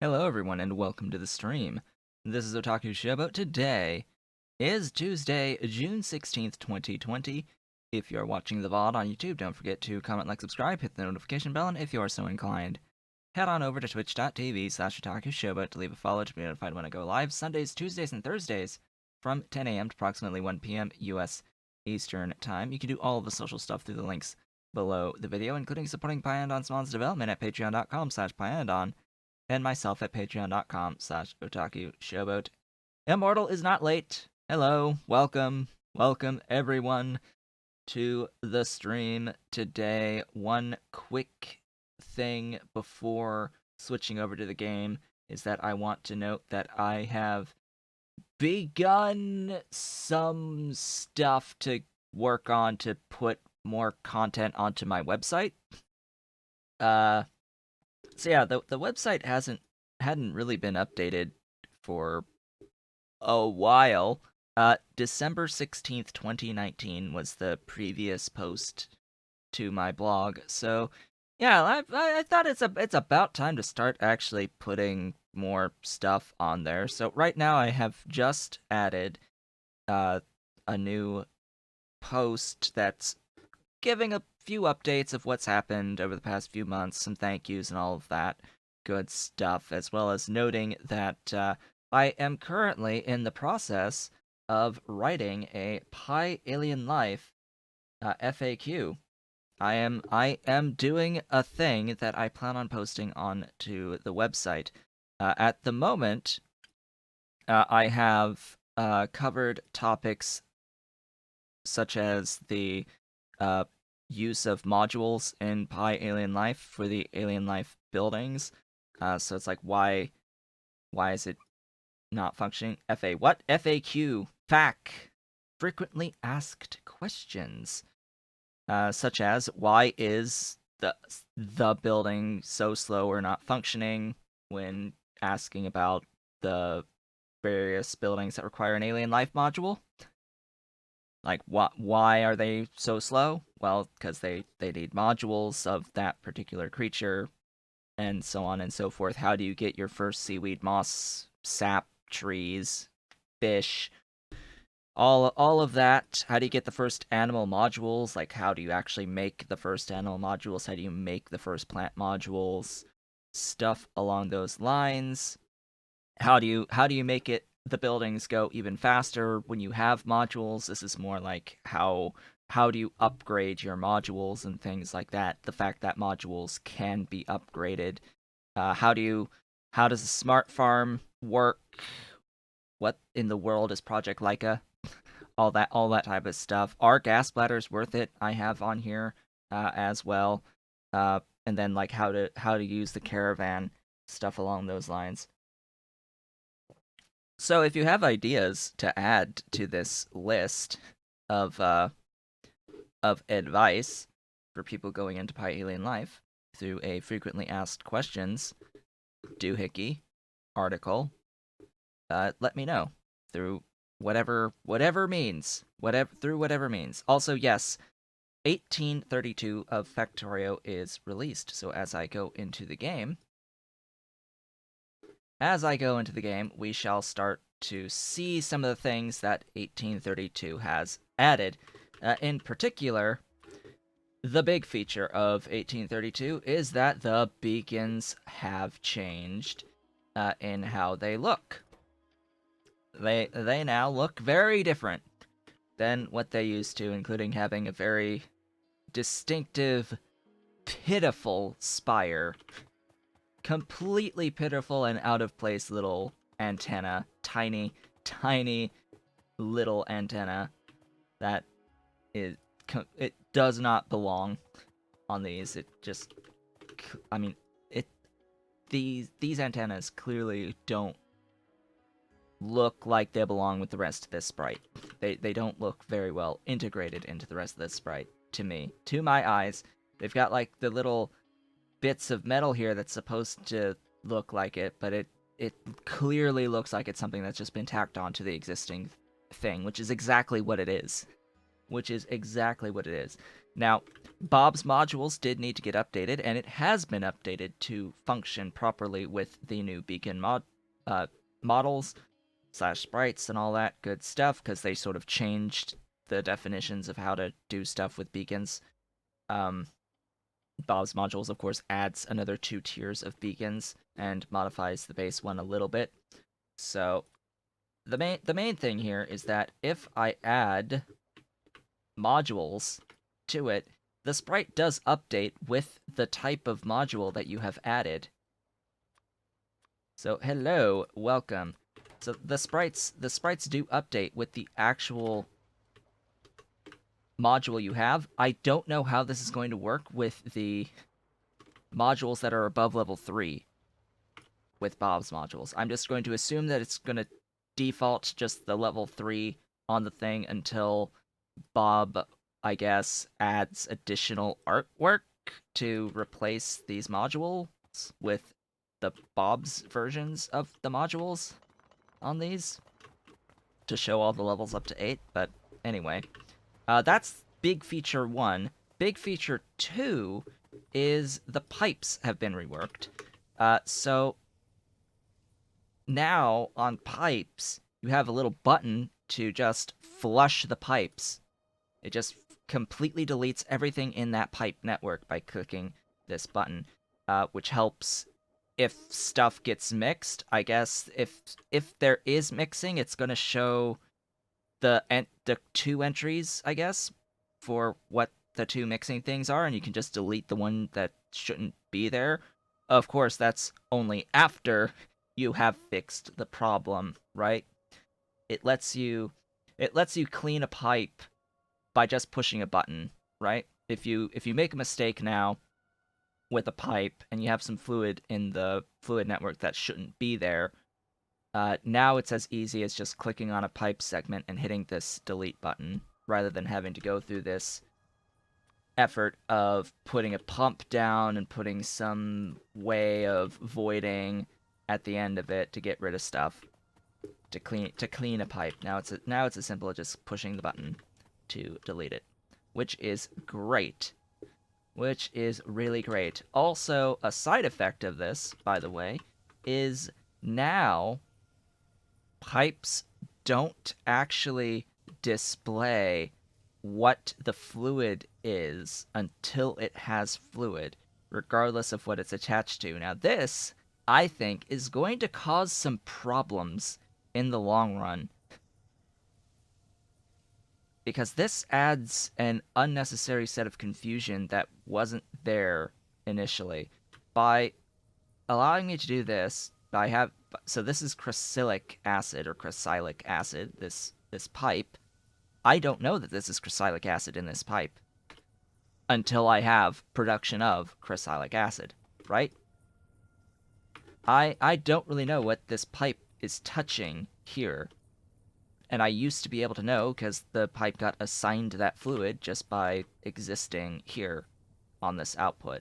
Hello everyone and welcome to the stream. This is Otaku Showboat. Today is Tuesday, June 16th, 2020. If you're watching the VOD on YouTube, don't forget to comment, like, subscribe, hit the notification bell, and if you are so inclined, head on over to twitch.tv/Otaku Showboat to leave a follow to be notified when I go live Sundays, Tuesdays, and Thursdays from 10 a.m. to approximately 1 p.m. US Eastern Time. You can do all of the social stuff through the links below the video, including supporting Pyandon Swan's development at patreon.com/Pyandon and myself at patreon.com/Otaku Showboat. Immortal is not late. Hello, welcome everyone to the stream today. One quick thing before switching over to the game is that I want to note that I have begun some stuff to work on to put more content onto my website. So yeah, the website hadn't really been updated for a while. December 16th, 2019 was the previous post to my blog. So yeah, I thought it's about time to start actually putting more stuff on there. So right now I have just added a new post that's giving a few updates of what's happened over the past few months, some thank yous and all of that good stuff, as well as noting that I am currently in the process of writing a Pi Alien Life FAQ. I am doing a thing that I plan on posting onto the website. At the moment, I have covered topics such as the use of modules in Pi Alien Life for the Alien Life buildings. So it's like, why is it not functioning? What? FAQ. FAQ. Frequently asked questions. Such as, why is the building so slow or not functioning when asking about the various buildings that require an Alien Life module? Like, why are they so slow? Well, because they need modules of that particular creature, and so on and so forth. How do you get your first seaweed, moss, sap, trees, fish, all of that? How do you get the first animal modules? Like, how do you actually make the first animal modules? How do you make the first plant modules? Stuff along those lines. How do you make the buildings go even faster when you have modules? This is more like how do you upgrade your modules and things like that. The fact that modules can be upgraded. How does a smart farm work? What in the world is Project Leica? All that type of stuff. Are gas bladders worth it? I have on here as well. And then like how to use the caravan, stuff along those lines. So if you have ideas to add to this list of advice for people going into Pi Alien Life through a frequently asked questions doohickey article, let me know through whatever means. Also, yes, 1832 of Factorio is released. So as I go into the game, we shall start to see some of the things that 1832 has added. In particular, the big feature of 1832 is that the beacons have changed in how they look. They now look very different than what they used to, including having a very distinctive, pitiful spire. Completely pitiful and out of place little antenna. Tiny little antenna that it does not belong on these. It just, I mean, these antennas clearly don't look like they belong with the rest of this sprite. They don't look very well integrated into the rest of this sprite to me. To my eyes, they've got like the little bits of metal here that's supposed to look like it, but it clearly looks like it's something that's just been tacked onto the existing thing, which is exactly what it is. which is exactly what it is. Now, Bob's modules did need to get updated, and it has been updated to function properly with the new beacon models / sprites and all that good stuff, because they sort of changed the definitions of how to do stuff with beacons. Bob's modules, of course, adds another 2 tiers of beacons and modifies the base one a little bit. So the main thing here is that if I add modules to it, the sprite does update with the type of module that you have added. So hello, welcome. So the sprites do update with the actual module you have. I don't know how this is going to work with the modules that are above level 3 with Bob's modules. I'm just going to assume that it's going to default just the level 3 on the thing until Bob, I guess, adds additional artwork to replace these modules with the Bob's versions of the modules on these to show all the levels up to 8. But anyway, that's big feature 1. Big feature 2 is the pipes have been reworked. So now on pipes, you have a little button to just flush the pipes. It just completely deletes everything in that pipe network by clicking this button, which helps if stuff gets mixed. I guess if there is mixing, it's going to show the 2 entries, I guess, for what the 2 mixing things are, and you can just delete the one that shouldn't be there. Of course, that's only after you have fixed the problem, right? It lets you clean a pipe by just pushing a button, right? If you make a mistake now with a pipe and you have some fluid in the fluid network that shouldn't be there, now it's as easy as just clicking on a pipe segment and hitting this delete button, rather than having to go through this effort of putting a pump down and putting some way of voiding at the end of it to get rid of stuff to clean a pipe. Now it's as simple as just pushing the button to delete it, which is great. Which is really great. Also, a side effect of this, by the way, is now pipes don't actually display what the fluid is until it has fluid, regardless of what it's attached to. Now, this, I think, is going to cause some problems in the long run, because this adds an unnecessary set of confusion that wasn't there initially. By allowing me to do this, so this is crysylic acid or crysylic acid, this pipe. I don't know that this is crysylic acid in this pipe until I have production of crysylic acid, right? I don't really know what this pipe is touching here. And I used to be able to know because the pipe got assigned that fluid just by existing here on this output.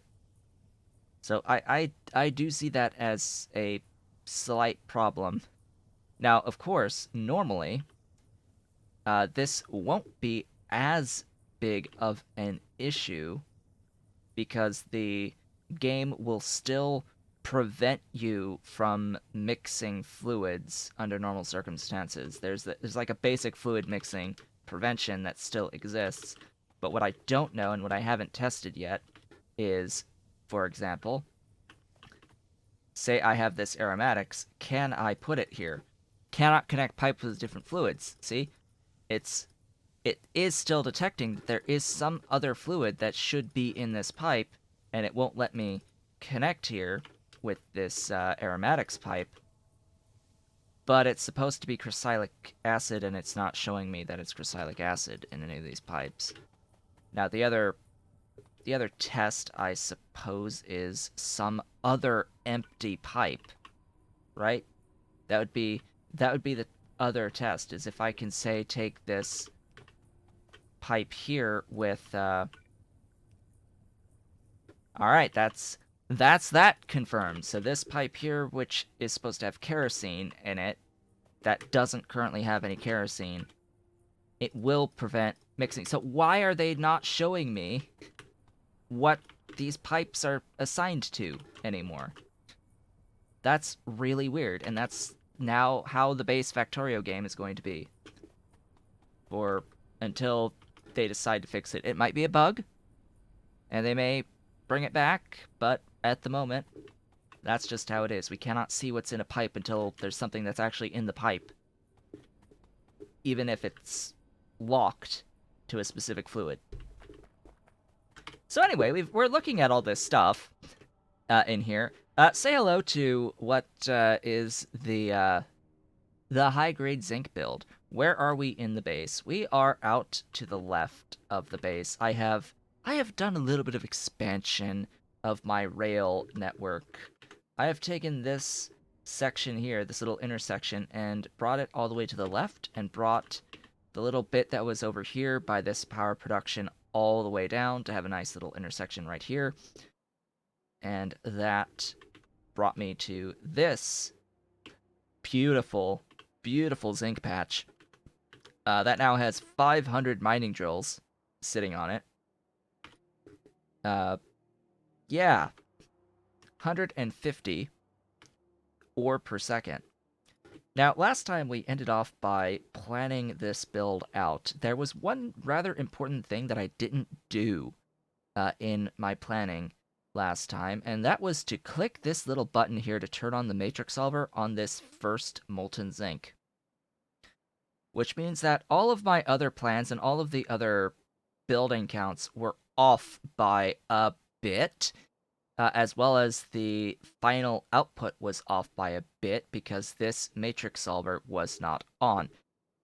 So I do see that as a slight problem. Now, of course, normally, this won't be as big of an issue because the game will still prevent you from mixing fluids under normal circumstances. There's like a basic fluid mixing prevention that still exists. But what I don't know and what I haven't tested yet is, for example, say I have this aromatics, can I put it here? Cannot connect pipes with different fluids. See? It is still detecting that there is some other fluid that should be in this pipe, and it won't let me connect here with this aromatics pipe, but it's supposed to be crysylic acid, and it's not showing me that it's crysylic acid in any of these pipes. Now, the other test, I suppose, is some other empty pipe, right? That would be the other test, is if I can, say, take this pipe here with alright, that's that confirmed. So this pipe here, which is supposed to have kerosene in it, that doesn't currently have any kerosene, it will prevent mixing. So why are they not showing me what these pipes are assigned to anymore? That's really weird, and that's now how the base Factorio game is going to be. For until they decide to fix it. It might be a bug, and they may bring it back, but at the moment, that's just how it is. We cannot see what's in a pipe until there's something that's actually in the pipe, even if it's locked to a specific fluid. So anyway, we're looking at all this stuff in here. Say hello to what is the high-grade zinc build. Where are we in the base? We are out to the left of the base. I have done a little bit of expansion of my rail network. I have taken this section here, this little intersection, and brought it all the way to the left, and brought the little bit that was over here by this power production all the way down to have a nice little intersection right here. And that brought me to this beautiful, beautiful zinc patch. That now has 500 mining drills sitting on it. Yeah, 150 ore per second. Now, last time we ended off by planning this build out. There was one rather important thing that I didn't do in my planning last time, and that was to click this little button here to turn on the matrix solver on this first molten zinc. Which means that all of my other plans and all of the other building counts were off by a bit, as well as the final output was off by a bit because this matrix solver was not on.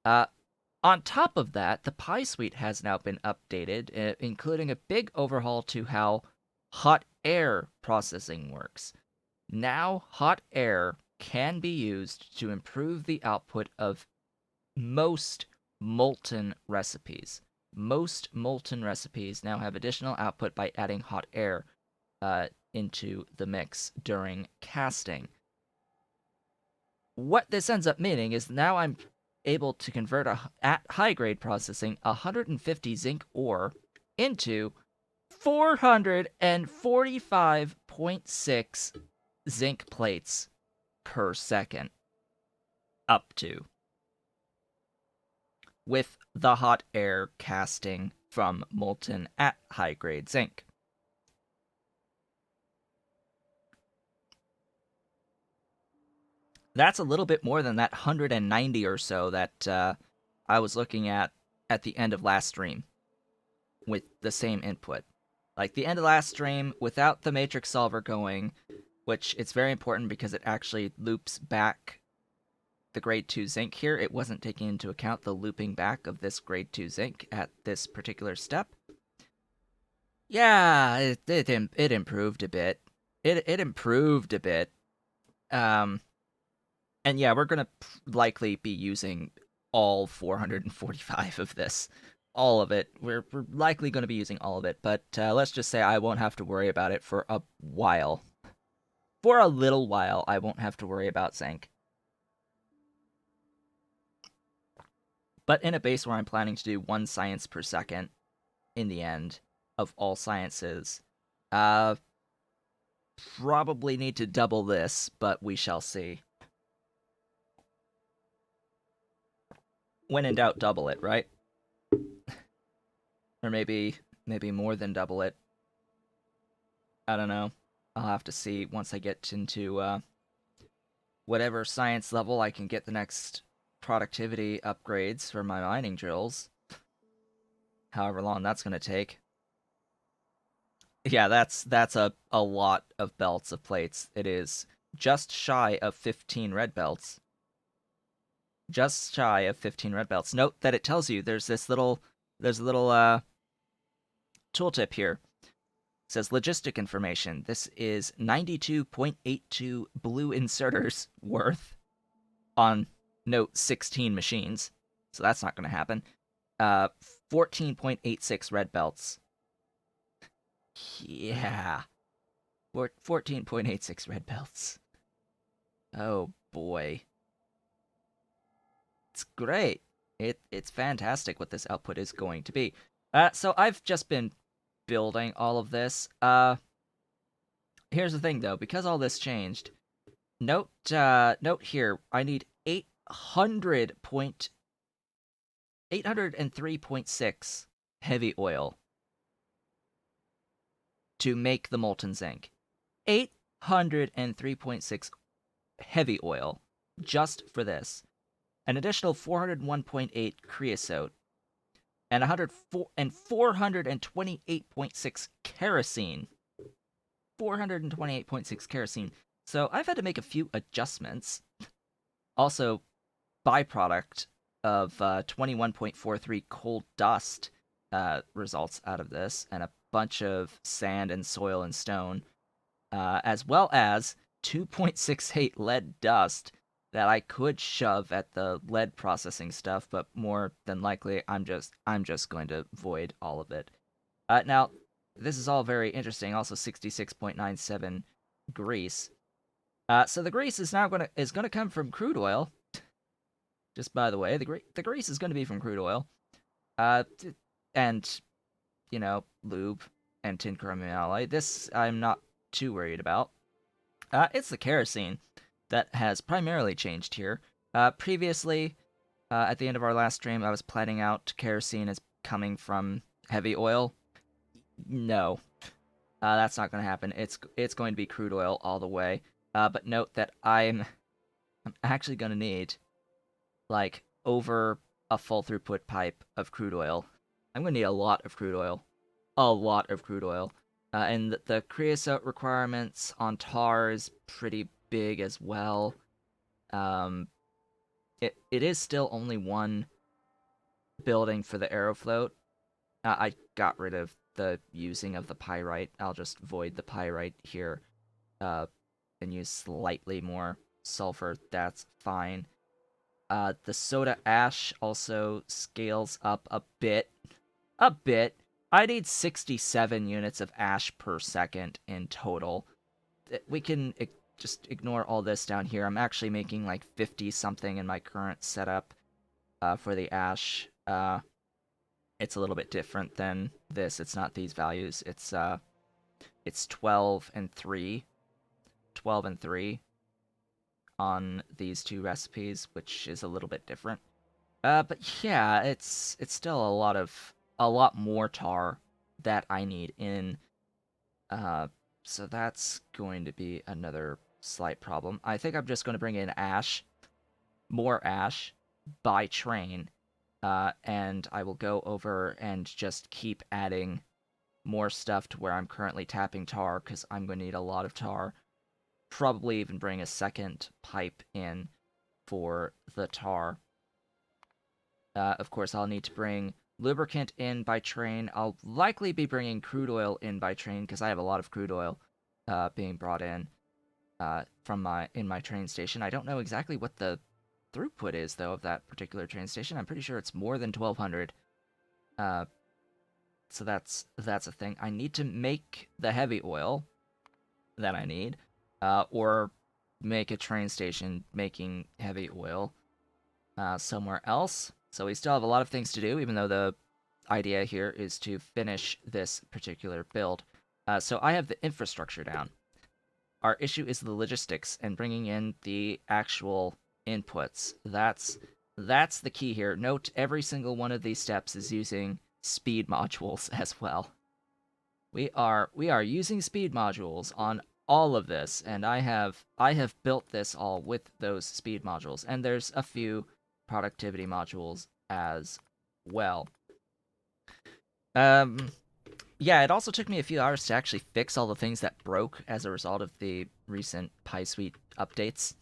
On top of that, the Pi suite has now been updated, including a big overhaul to how hot air processing works. Now, hot air can be used to improve the output of most molten recipes. Most molten recipes now have additional output by adding hot air into the mix during casting. What this ends up meaning is now I'm able to convert at high grade processing 150 zinc ore into 445.6 zinc plates per second. Up to. With the hot air casting from molten at high grade zinc. That's a little bit more than that 190 or so that I was looking at the end of last stream with the same input. Like the end of last stream without the matrix solver going, which it's very important because it actually loops back the grade 2 zinc here. It wasn't taking into account the looping back of this grade 2 zinc at this particular step. Yeah, it improved a bit. It improved a bit. And yeah, we're gonna likely be using all 445 of this. All of it. We're likely going to be using all of it, but let's just say I won't have to worry about it for a while. For a little while, I won't have to worry about zinc. But in a base where I'm planning to do 1 science per second in the end of all sciences, probably need to double this, but we shall see. When in doubt, double it, right? Or maybe more than double it. I don't know. I'll have to see once I get into whatever science level I can get the next productivity upgrades for my mining drills. However long that's going to take. Yeah, that's a lot of belts of plates. It is just shy of 15 red belts. Just shy of 15 red belts. Note that it tells you there's a little tooltip here. It says logistic information. This is 92.82 blue inserters worth on note 16 machines. So that's not going to happen. 14.86 red belts. Yeah. 14.86 red belts. Oh boy. It's great. It's fantastic what this output is going to be. So I've just been building all of this. Here's the thing though, because all this changed. Note here, I need 803.6 heavy oil to make the molten zinc. 803.6 heavy oil just for this. An additional 401.8 creosote and 428.6 kerosene. 428.6 kerosene. So I've had to make a few adjustments. Also, byproduct of 21.43 coal dust results out of this, and a bunch of sand and soil and stone, as well as 2.68 lead dust that I could shove at the lead processing stuff, but more than likely I'm just going to void all of it. Now, this is all very interesting. Also, 66.97 grease. So the grease is now gonna come from crude oil. Just by the way, the grease is going to be from crude oil, uh, and lube and tin chromium alloy. This I'm not too worried about. It's the kerosene that has primarily changed here. Previously, at the end of our last stream, I was planning out kerosene as coming from heavy oil. No, that's not going to happen. It's going to be crude oil all the way. But note that I'm actually going to need like over a full throughput pipe of crude oil. I'm going to need a lot of crude oil. A lot of crude oil. And the creosote requirements on tar is pretty big as well. It is still only one building for the Aerofloat. I got rid of the using of the pyrite. I'll just void the pyrite here, and use slightly more sulfur. That's fine. The soda ash also scales up a bit. A bit. I need 67 units of ash per second in total. We can just ignore all this down here. I'm actually making like 50 something in my current setup for the ash. It's a little bit different than this. It's not these values. It's 12 and 3. 12 and 3 on these two recipes, which is a little bit different. But yeah, it's still a lot more tar that I need in. So that's going to be another slight problem. I think I'm just going to bring in more ash by train, and I will go over and just keep adding more stuff to where I'm currently tapping tar, because I'm going to need a lot of tar. Probably even bring a second pipe in for the tar. Of course, I'll need to bring lubricant in by train. I'll likely be bringing crude oil in by train, because I have a lot of crude oil being brought in from my train station. I don't know exactly what the throughput is, though, of that particular train station. I'm pretty sure it's more than 1,200. So that's a thing. I need to make the heavy oil that I need, or make a train station making heavy oil somewhere else. So we still have a lot of things to do, even though the idea here is to finish this particular build. So I have the infrastructure down. Our issue is the logistics and bringing in the actual inputs. That's the key here. Note every single one of these steps is using speed modules as well. We are using speed modules on all of this, and I have built this all with those speed modules, and there's a few productivity modules as well. Yeah, it also took me a few hours to actually fix all the things that broke as a result of the recent PySuite updates.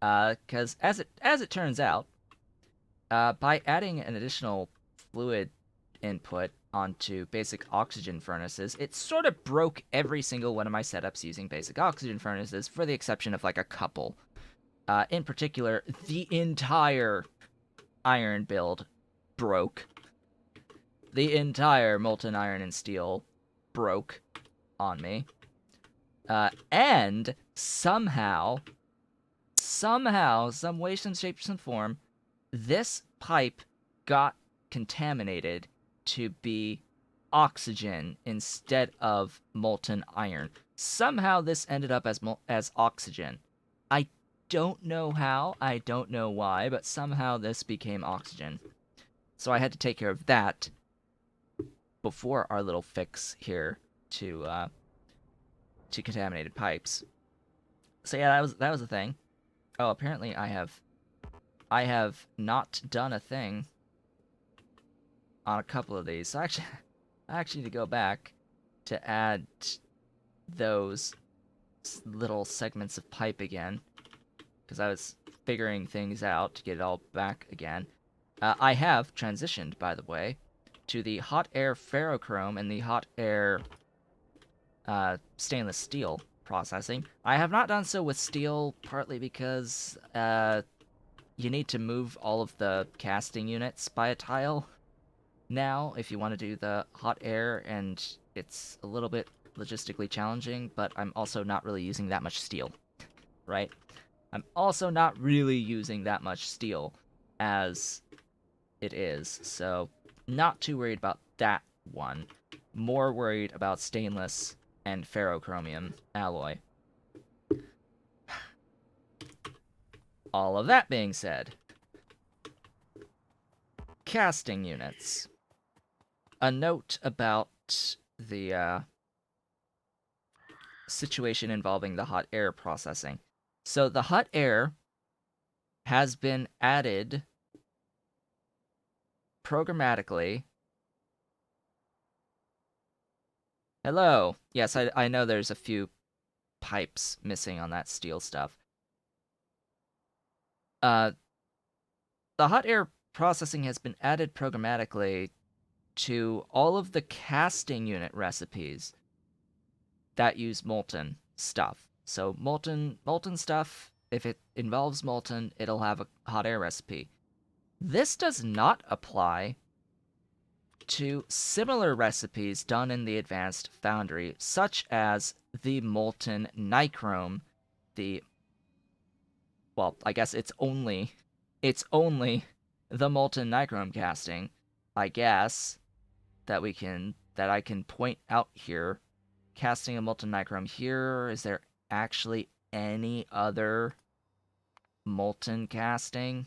Because as it turns out, by adding an additional fluid input onto basic oxygen furnaces, it sort of broke every single one of my setups using basic oxygen furnaces, for the exception of like a couple. In particular, the entire iron build broke. The entire molten iron and steel broke on me. And somehow, some way, some shape, some form, this pipe got contaminated to be oxygen instead of molten iron. Somehow this ended up as oxygen. I don't know how, I don't know why, but somehow this became oxygen. So I had to take care of that before our little fix here to contaminated pipes. So yeah, that was a thing. Oh, apparently I have not done a thing on a couple of these. So I actually need to go back to add those little segments of pipe again because I was figuring things out to get it all back again. I have transitioned, by the way, to the hot air ferrochrome and the hot air stainless steel processing. I have not done so with steel, partly because you need to move all of the casting units by a tile now if you want to do the hot air, and it's a little bit logistically challenging, but I'm also not really using that much steel, right? I'm also not really using that much steel as it is, so not too worried about that one. More worried about stainless and ferrochromium alloy. All of that being said, casting units. A note about the situation involving the hot air processing. So the hot air has been added programmatically. Hello. Yes, I know there's a few pipes missing on that steel stuff. Uh, the hot air processing has been added programmatically to all of the casting unit recipes that use molten stuff. So molten stuff, if it involves molten, it'll have a hot air recipe. This does not apply to similar recipes done in the advanced foundry, such as the molten nichrome. The well, I guess it's only the molten nichrome casting, I guess, that I can point out here. Casting a molten nichrome here. Is there actually any other molten casting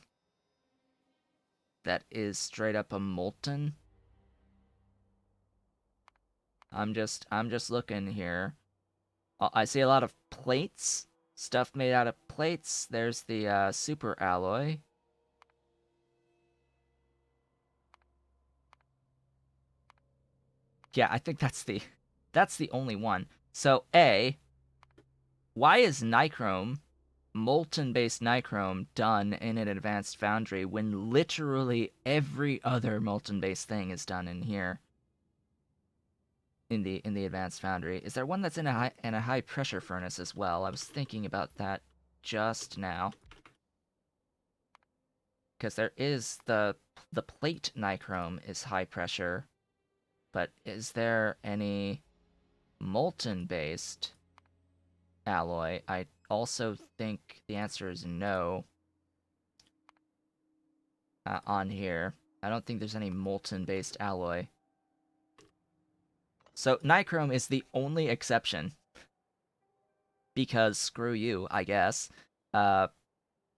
that is straight up a molten? I'm just looking here. I see a lot of plates, stuff made out of plates. There's the super alloy. Yeah, I think that's the only one. So A, why is nichrome, molten-based nichrome, done in an advanced foundry when literally every other molten-based thing is done in here in the advanced foundry? Is there one that's in a high pressure furnace as well? I was thinking about that just now. Because there is the plate nichrome is high pressure, but is there any molten based alloy? I also think the answer is no on here. I don't think there's any molten based alloy. So nichrome is the only exception because screw you, I guess. Uh,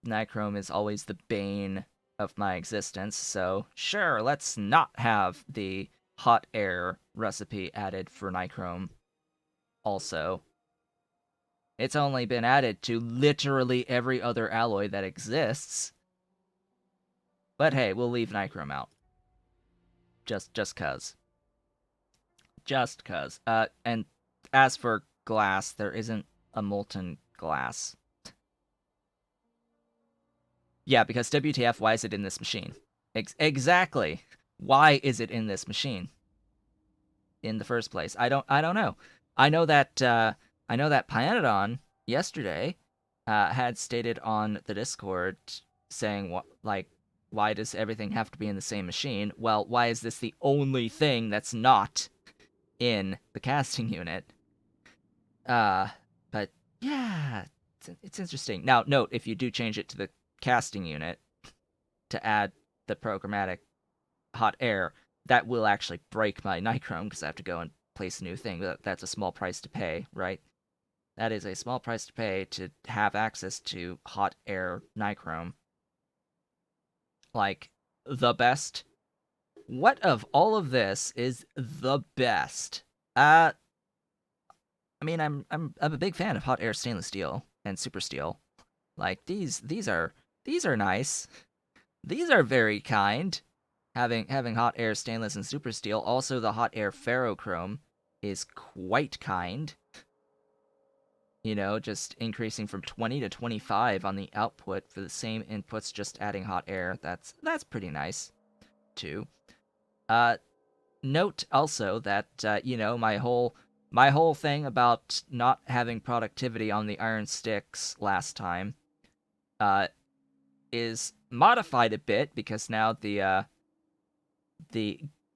nichrome is always the bane of my existence, so sure, let's not have the hot air recipe added for nichrome also. It's only been added to literally every other alloy that exists. But hey, we'll leave nichrome out. Just cuz. Just cuz. And as for glass, there isn't a molten glass. Yeah, because WTF, why is it in this machine? Exactly. Why is it in this machine in the first place? I don't know. I know that Pyanodon yesterday had stated on the Discord saying what like why does everything have to be in the same machine? Well, why is this the only thing that's not in the casting unit? Uh but yeah, it's interesting. Now, note if you do change it to the casting unit to add the programmatic. hot air, that will actually break my nichrome because I have to go and place a new thing. That's a small price to pay, right? That is a small price to pay to have access to hot air nichrome. Like, the best. What of all of this is the best? I mean, I'm a big fan of hot air stainless steel and super steel. Like these are nice. These are very kind. Having hot air stainless and super steel. Also, the hot air ferrochrome is quite kind. You know, just increasing from 20 to 25 on the output for the same inputs, just adding hot air. That's pretty nice too. Uh, Note also that my whole thing about not having productivity on the iron sticks last time uh, is modified a bit because now the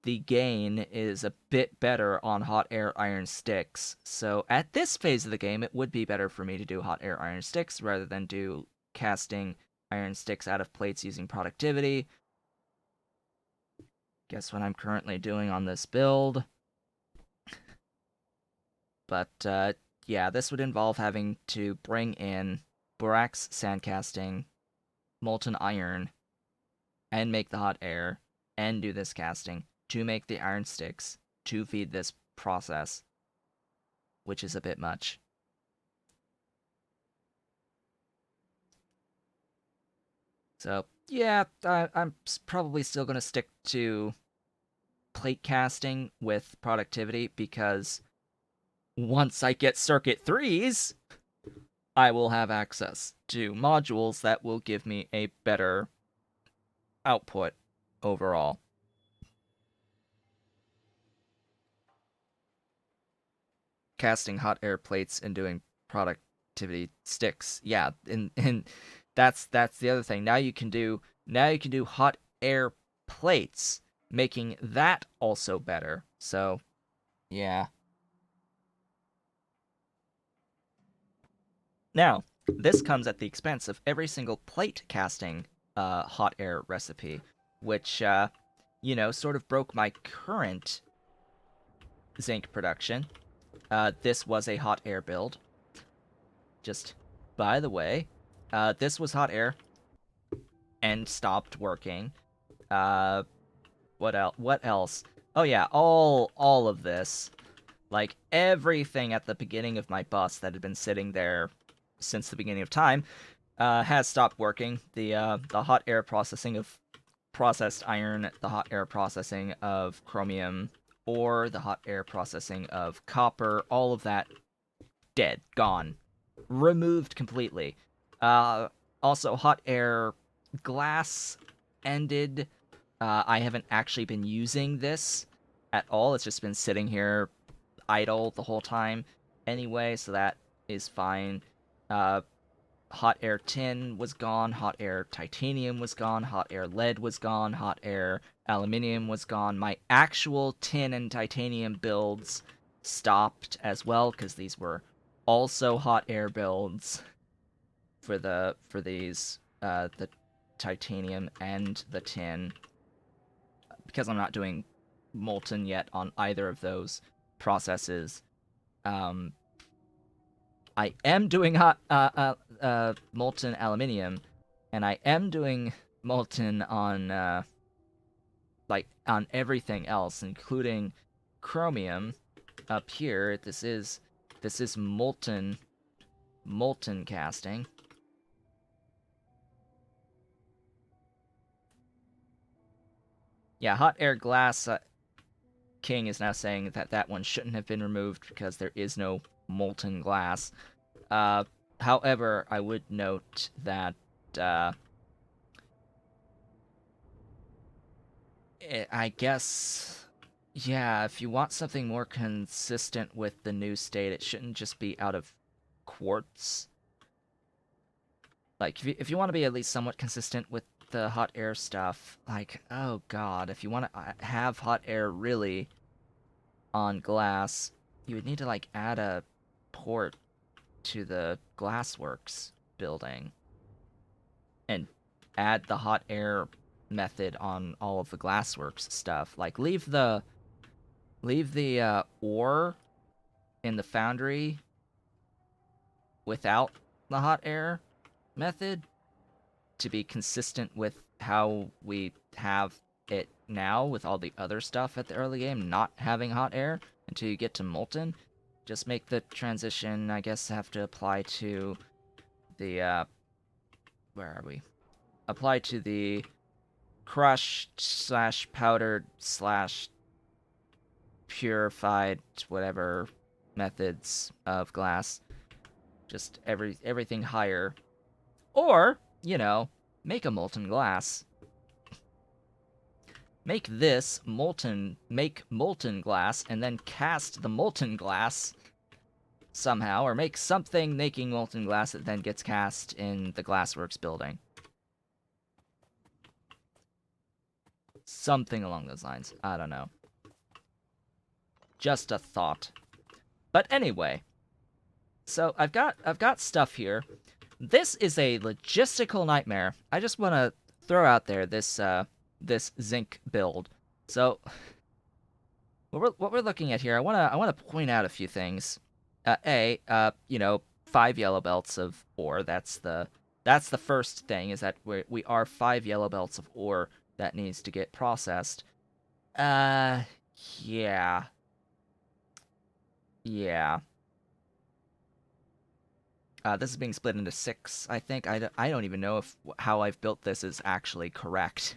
the gain is a bit better on hot air iron sticks. So at this phase of the game, it would be better for me to do hot air iron sticks rather than do casting iron sticks out of plates using productivity. Guess what I'm currently doing on this build. But yeah, this would involve having to bring in borax sandcasting, molten iron, and make the hot air, and do this casting to make the iron sticks to feed this process, which is a bit much. So yeah, I'm probably still going to stick to plate casting with productivity because once I get circuit 3s, I will have access to modules that will give me a better output overall. Casting hot air plates and doing productivity sticks. Yeah, and that's the other thing. Now you can do hot air plates, making that also better. So, yeah. Now, this comes at the expense of every single plate casting hot air recipe, which sort of broke my current zinc production. This was a hot air build. Just by the way, this was hot air and stopped working. Uh, what else? What else? Oh yeah, all of this, like everything at the beginning of my bus that had been sitting there since the beginning of time, has stopped working. The hot air processing of processed iron, the hot air processing of chromium, or the hot air processing of copper, all of that dead, gone, removed completely. Uh, Also, hot air glass ended. I haven't actually been using this at all. It's just been sitting here idle the whole time anyway, so that is fine. Uh, Hot air tin was gone, hot air titanium was gone, hot air lead was gone, hot air aluminium was gone. My actual tin and titanium builds stopped as well because these were also hot air builds for the titanium and the tin, because I'm not doing molten yet on either of those processes. Um, I am doing molten aluminium, and I am doing molten on on everything else, including chromium. Up here, this is molten casting. Yeah, hot air glass. King is now saying that that one shouldn't have been removed because there is no molten glass. Uh, However, I would note that uh, I guess, yeah, if you want something more consistent with the new state, it shouldn't just be out of quartz. Like, if you want to be at least somewhat consistent with the hot air stuff, like, oh god, if you want to have hot air really on glass, you would need to, like, add a port to the glassworks building and add the hot air method on all of the glassworks stuff. Like leave the ore in the foundry without the hot air method to be consistent with how we have it now with all the other stuff at the early game not having hot air until you get to molten. Just make the transition, I guess, have to apply to the where are we? Apply to the crushed slash powdered slash purified whatever methods of glass. Just everything higher. Or, make a molten glass. Make molten glass, and then cast the molten glass somehow, or make something making molten glass that then gets cast in the Glassworks building. Something along those lines. I don't know. Just a thought. But anyway, so I've got stuff here. This is a logistical nightmare. I just want to throw out there this zinc build. So what we're looking at here, I want to point out a few things. 5 yellow belts of ore. That's the first thing, is that we are 5 yellow belts of ore that needs to get processed. Yeah. Yeah. This is being split into 6, I think. I don't even know if how I've built this is actually correct.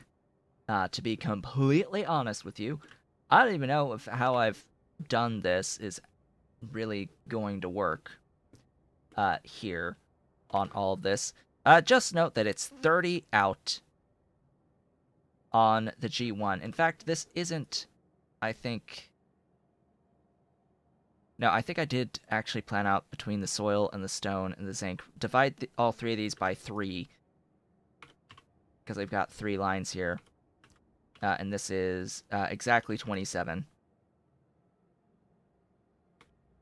To be completely honest with you, I don't even know if how I've done this is really going to work here on all of this. Just note that it's 30 out on the G1. In fact, this isn't, I think... No, I think I did actually plan out between the soil and the stone and the zinc. Divide all 3 of these by 3, because I've got 3 lines here. And this is exactly 27.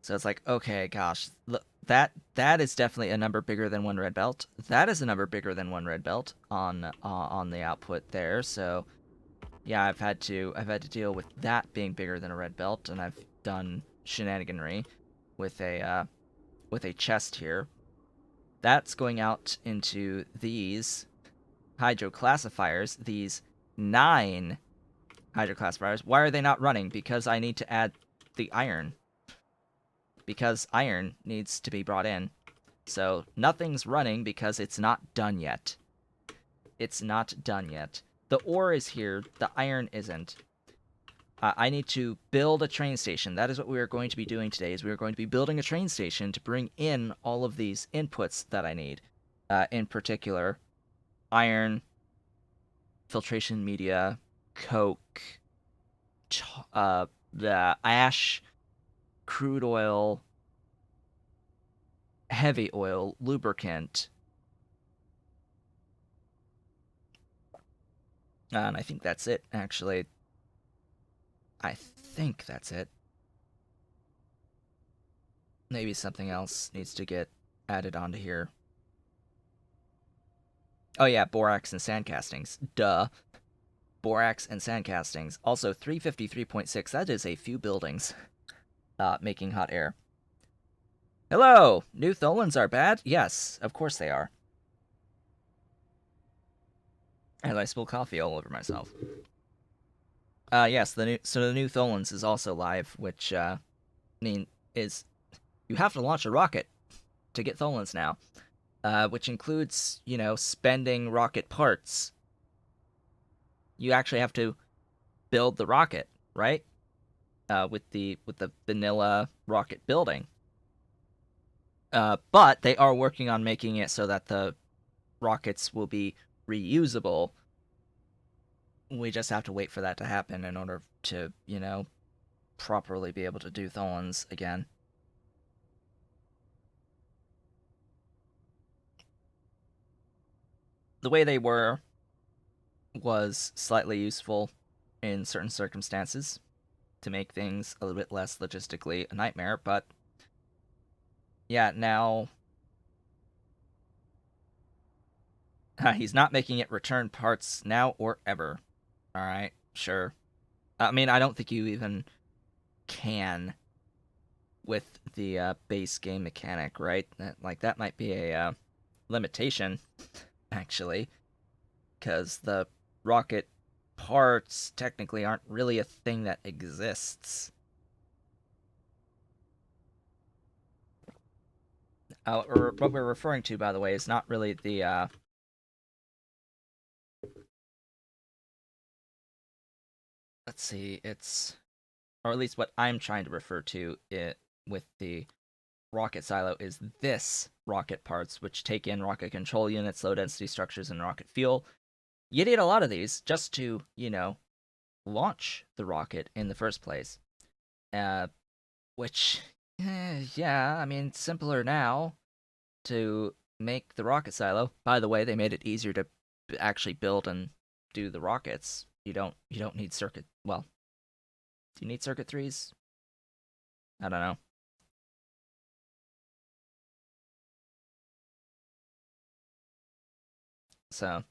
So it's like, okay, gosh, look, that is definitely a number bigger than 1 red belt. That is a number bigger than 1 red belt on the output there. So yeah, I've had to deal with that being bigger than a red belt, and I've done shenaniganry with a chest here. That's going out into these hydro classifiers, these 9 hydro classifiers. Why are they not running? Because I need to add the iron. Because iron needs to be brought in. So nothing's running because it's not done yet. It's not done yet. The ore is here, the iron isn't. I need to build a train station. That is what we are going to be doing today, is we are going to be building a train station to bring in all of these inputs that I need. In particular, iron, filtration media, coke, the ash, crude oil, heavy oil, lubricant. And I think that's it, actually. I think that's it. Maybe something else needs to get added onto here. Oh yeah, borax and sand castings. Duh. Borax and sand castings. Also, 353.6. That is a few buildings making hot air. Hello! New Tholins are bad? Yes, of course they are. And I spill coffee all over myself. Yes, the new Tholins is also live, which is you have to launch a rocket to get Tholins now, which includes spending rocket parts. You actually have to build the rocket, right? With the vanilla rocket building. But they are working on making it so that the rockets will be reusable. We just have to wait for that to happen in order to, properly be able to do Tholins again. The way they were was slightly useful in certain circumstances to make things a little bit less logistically a nightmare, but yeah, now He's not making it return parts now or ever. All right, sure. I mean, I don't think you even can with the base game mechanic, right? That might be a limitation, actually, because the rocket parts technically aren't really a thing that exists. Or what we're referring to, by the way, is not really the let's see, it's, or at least what I'm trying to refer to it with the rocket silo is this rocket parts, which take in rocket control units, low density structures, and rocket fuel. You need a lot of these just to, launch the rocket in the first place. Uh, which, yeah, I mean, simpler now to make the rocket silo. By the way, they made it easier to actually build and do the rockets. You don't need circuit. Well, do you need circuit threes? I don't know. So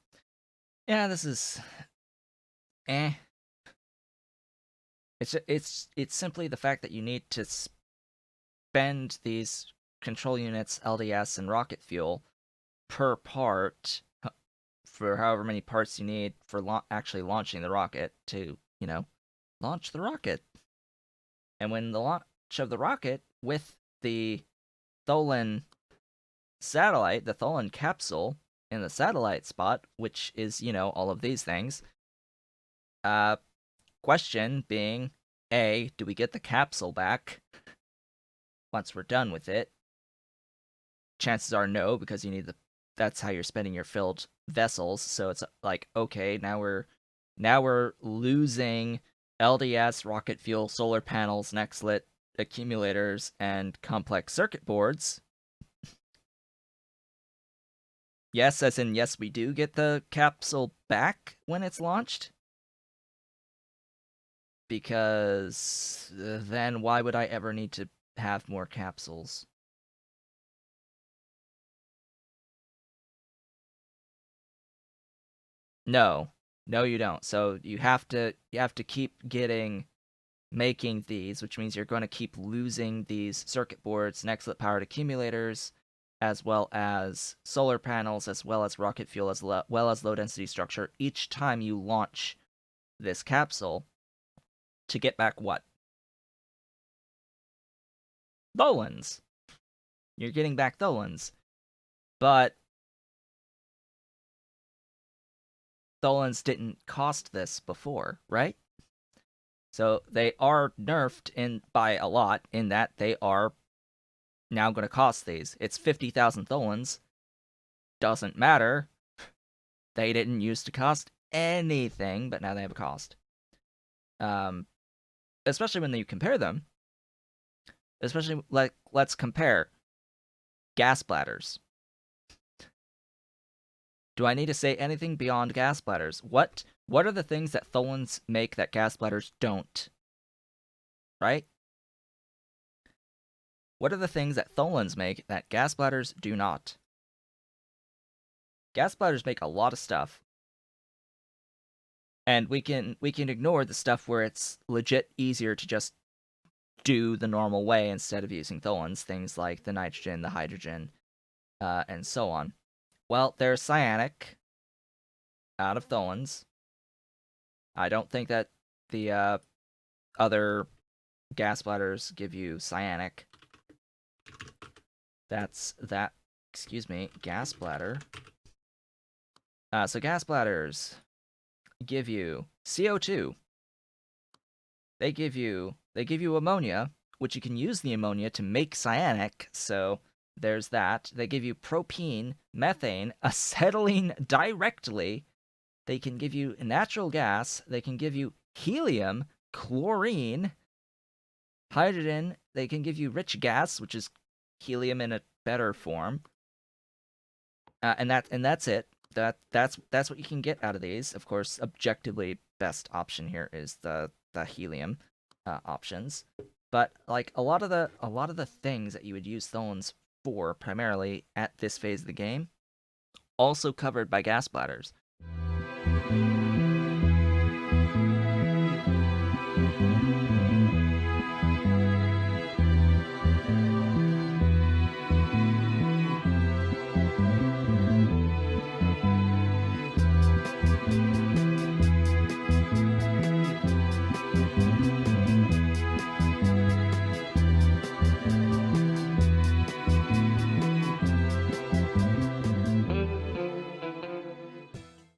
yeah, this is eh. It's simply the fact that you need to spend these control units, LDS, and rocket fuel per part for however many parts you need for actually launching the rocket to, launch the rocket. And when the launch of the rocket with the Tholen satellite, the Tholen capsule in the satellite spot, which is, all of these things, uh, question being, A, do we get the capsule back once we're done with it? Chances are no, because you need that's how you're spending your filled vessels. So it's like, okay, now we're losing LDS, rocket fuel, solar panels, Nextlit, accumulators, and complex circuit boards. Yes, as in yes, we do get the capsule back when it's launched. Because then why would I ever need to have more capsules? No. No, you don't. So you have to keep making these, which means you're going to keep losing these circuit boards, Nextlit powered accumulators, as well as solar panels, as well as rocket fuel, as well as low density structure each time you launch this capsule to get back what? Tholins. You're getting back Tholins. But Tholins didn't cost this before, right? So they are nerfed in by a lot in that they are now going to cost these. It's 50,000 Tholins. Doesn't matter. They didn't used to cost anything, but now they have a cost. Um, especially when you compare them. Especially like let's compare gas bladders. Do I need to say anything beyond gas bladders? What are the things that Tholins make that gas bladders don't? Right? What are the things that Tholins make that gas bladders do not? Gas bladders make a lot of stuff, and we can ignore the stuff where it's legit easier to just do the normal way instead of using Tholins, things like the nitrogen, the hydrogen, and so on. Well, there's cyanic out of Tholins. I don't think that the other gas bladders give you cyanic. That's that. Excuse me, gas bladder. So gas bladders give you CO2. They give you ammonia, which you can use the ammonia to make cyanic. So there's that. They give you propene, methane, acetylene directly. They can give you natural gas. They can give you helium, chlorine, hydrogen. They can give you rich gas, which is helium in a better form. And that's it. That's what you can get out of these. Of course, objectively, best option here is the helium options. But like a lot of the things that you would use Tholins for primarily at this phase of the game also covered by gas bladders.